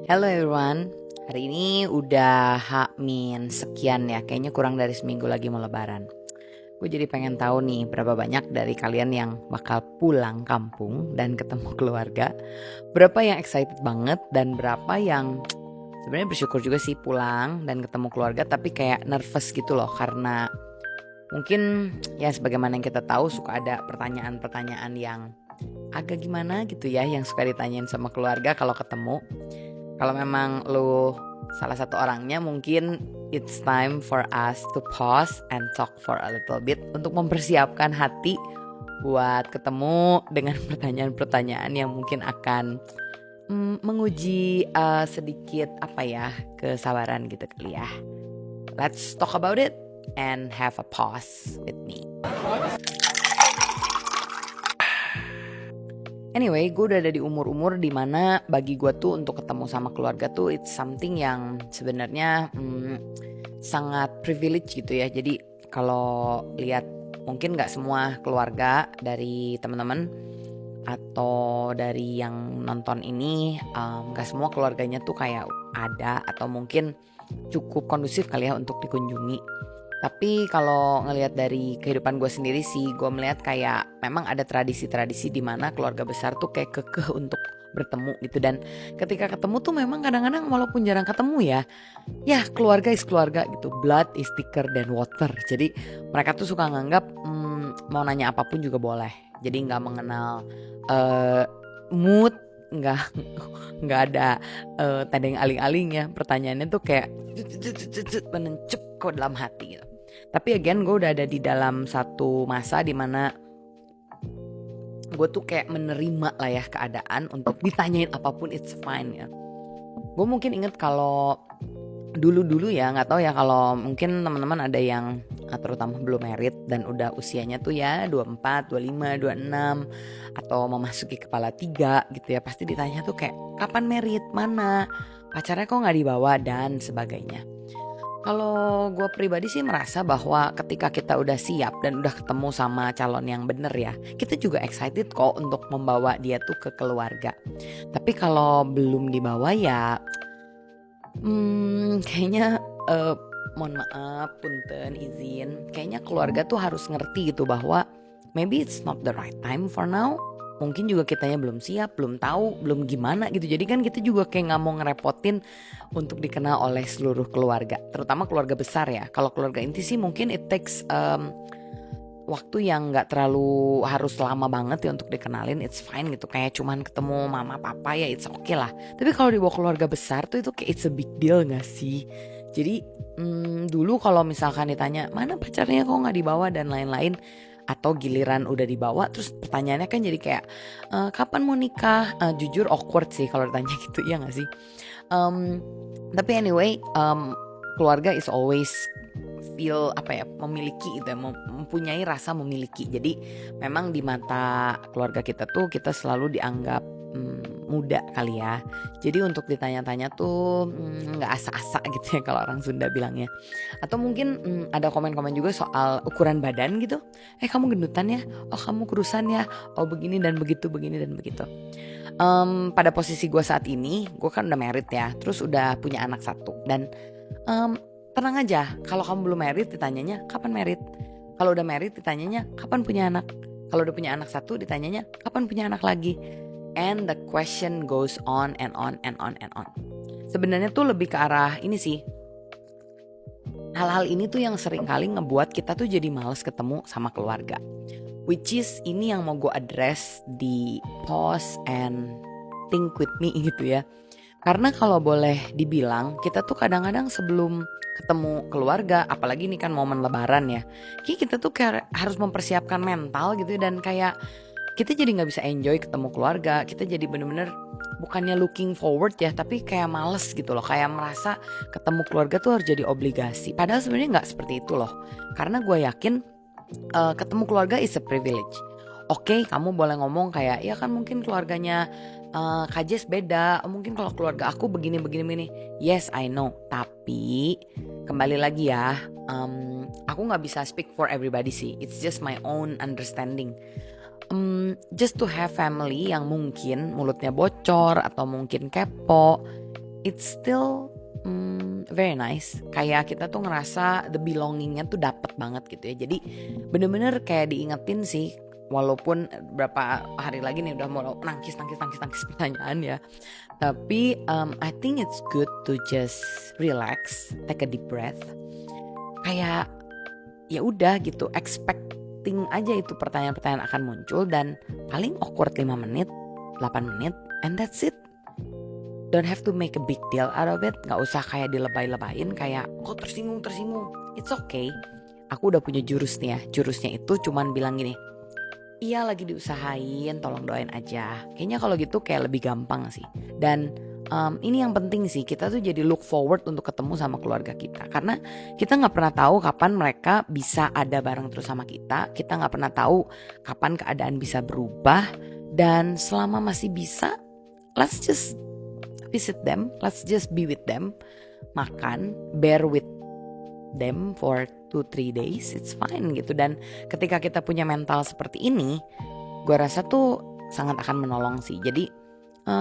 Hello everyone, hari ini udah H- sekian ya, kayaknya kurang dari seminggu lagi mau lebaran. Gue jadi pengen tahu nih berapa banyak dari kalian yang bakal pulang kampung dan ketemu keluarga. Berapa yang excited banget dan berapa yang sebenarnya bersyukur juga sih pulang dan ketemu keluarga tapi kayak nervous gitu loh. Karena mungkin ya sebagaimana yang kita tahu suka ada pertanyaan-pertanyaan yang agak gimana gitu ya yang suka ditanyain sama keluarga kalau ketemu. Kalau memang lu salah satu orangnya, mungkin it's time for us to pause and talk for a little bit untuk mempersiapkan hati buat ketemu dengan pertanyaan-pertanyaan yang mungkin akan menguji sedikit kesabaran gitu kali ya. Let's talk about it and have a pause with me. Anyway, gue udah ada di umur-umur dimana bagi gue tuh untuk ketemu sama keluarga tuh it's something yang sebenarnya sangat privilege gitu ya. Jadi kalau lihat mungkin gak semua keluarga dari teman-teman atau dari yang nonton ini gak semua keluarganya tuh kayak ada atau mungkin cukup kondusif kali ya untuk dikunjungi. Tapi kalau ngelihat dari kehidupan gue sendiri sih, gue melihat kayak memang ada tradisi-tradisi di mana keluarga besar tuh kayak kekeh untuk bertemu gitu. Dan ketika ketemu tuh memang kadang-kadang walaupun jarang ketemu ya keluarga is keluarga gitu. Blood is thicker than water. Jadi mereka tuh suka nganggap mau nanya apapun juga boleh. Jadi nggak mengenal mood, nggak ada tandeng aling-alingnya. Pertanyaannya tuh kayak menencup kok dalam hati gitu. Tapi again gue udah ada di dalam satu masa dimana gue tuh kayak menerima lah ya keadaan untuk ditanyain apapun it's fine ya. Gue mungkin inget kalau dulu ya, nggak tahu ya kalau mungkin teman-teman ada yang terutama belum married dan udah usianya tuh ya 24, 25, 26 atau memasuki kepala 3 gitu ya, pasti ditanya tuh kayak kapan married, mana pacarnya kok nggak dibawa dan sebagainya. Kalau gue pribadi sih merasa bahwa ketika kita udah siap dan udah ketemu sama calon yang bener ya, kita juga excited kok untuk membawa dia tuh ke keluarga. Tapi kalau belum dibawa ya kayaknya mohon maaf, punten, izin. Kayaknya keluarga tuh harus ngerti gitu bahwa maybe it's not the right time for now. Mungkin juga kitanya belum siap, belum tahu, belum gimana gitu. Jadi kan kita juga kayak gak mau ngerepotin untuk dikenal oleh seluruh keluarga. Terutama keluarga besar ya. Kalau keluarga inti sih mungkin it takes waktu yang gak terlalu harus lama banget ya untuk dikenalin. It's fine gitu, kayak cuman ketemu mama papa ya it's okay lah. Tapi kalau dibawa keluarga besar tuh itu kayak it's a big deal gak sih? Jadi dulu kalau misalkan ditanya mana pacarnya kok gak dibawa dan lain-lain, atau giliran udah dibawa terus pertanyaannya kan jadi kayak kapan mau nikah, jujur awkward sih kalau ditanya gitu ya gak sih? Tapi anyway, keluarga is always feel memiliki gitu ya, mempunyai rasa memiliki. Jadi memang di mata keluarga kita tuh kita selalu dianggap muda kali ya. Jadi untuk ditanya-tanya tuh nggak asa-asa gitu ya kalau orang Sunda bilangnya. Atau mungkin ada komen-komen juga soal ukuran badan gitu. Kamu gendutan ya, oh kamu kurusan ya, oh begini dan begitu, begini dan begitu. Pada posisi gue saat ini, gue kan udah married ya, terus udah punya anak 1 dan tenang aja, kalau kamu belum married ditanyanya kapan married. Kalau udah married ditanyanya kapan punya anak. Kalau udah punya anak 1 ditanyanya kapan punya anak lagi. And the question goes on and on and on and on. Sebenarnya tuh lebih ke arah ini sih. Hal-hal ini tuh yang sering kali ngebuat kita tuh jadi males ketemu sama keluarga. Which is ini yang mau gue address di pause and think with me gitu ya. Karena kalau boleh dibilang kita tuh kadang-kadang sebelum ketemu keluarga, apalagi ini kan momen lebaran ya, kita tuh kayak harus mempersiapkan mental gitu dan kayak kita jadi gak bisa enjoy ketemu keluarga. Kita jadi bener-bener bukannya looking forward ya, tapi kayak males gitu loh, kayak merasa ketemu keluarga tuh harus jadi obligasi. Padahal sebenarnya gak seperti itu loh. Karena gue yakin ketemu keluarga is a privilege. Oke, kamu boleh ngomong kayak ya kan mungkin keluarganya Kak Jess beda, mungkin kalau keluarga aku begini. Yes, I know. Tapi kembali lagi ya, aku nggak bisa speak for everybody sih. It's just my own understanding. Just to have family yang mungkin mulutnya bocor atau mungkin kepo, it's still very nice. Kayak kita tuh ngerasa the belongingnya tuh dapet banget gitu ya. Jadi bener-bener kayak diingetin sih. Walaupun berapa hari lagi nih udah mau nangkis pertanyaan ya. Tapi I think it's good to just relax, take a deep breath. Kayak ya udah gitu, expecting aja itu pertanyaan-pertanyaan akan muncul dan paling awkward 5 menit, 8 menit, and that's it. Don't have to make a big deal out of it. Gak usah kayak dilebay-lebayin kayak kok tersinggung. It's okay. Aku udah punya jurus nih ya. Jurusnya itu cuman bilang gini, iya lagi diusahain, tolong doain aja. Kayaknya kalau gitu kayak lebih gampang sih. Dan ini yang penting sih, kita tuh jadi look forward untuk ketemu sama keluarga kita. Karena kita gak pernah tahu kapan mereka bisa ada bareng terus sama kita. Kita gak pernah tahu kapan keadaan bisa berubah. Dan selama masih bisa, let's just visit them, let's just be with them, makan, bear with them for 2-3 days, it's fine gitu. Dan ketika kita punya mental seperti ini, gue rasa tuh sangat akan menolong sih. Jadi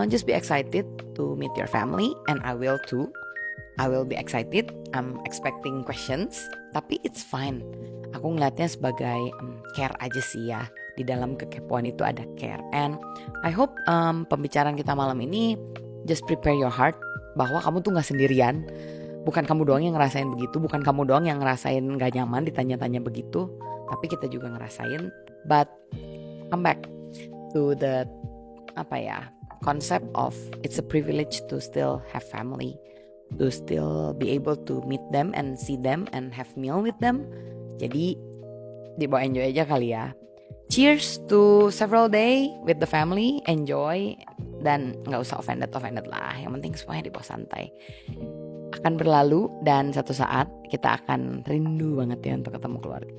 just be excited to meet your family, and I will too. I will be excited. I'm expecting questions, tapi it's fine. Aku ngeliatnya sebagai care aja sih ya. Di dalam kekepoan itu ada care, and I hope pembicaraan kita malam ini just prepare your heart bahwa kamu tuh gak sendirian. Bukan kamu doang yang ngerasain begitu. Bukan kamu doang yang ngerasain gak nyaman ditanya-tanya begitu. Tapi kita juga ngerasain. But come back to the concept of it's a privilege to still have family, to still be able to meet them and see them and have meal with them. Jadi dibawa enjoy aja kali ya. Cheers to several day with the family. Enjoy. Dan gak usah offended lah. Yang penting semuanya dibawa santai. Akan berlalu dan satu saat kita akan rindu banget ya untuk ketemu keluarga.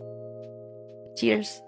Cheers.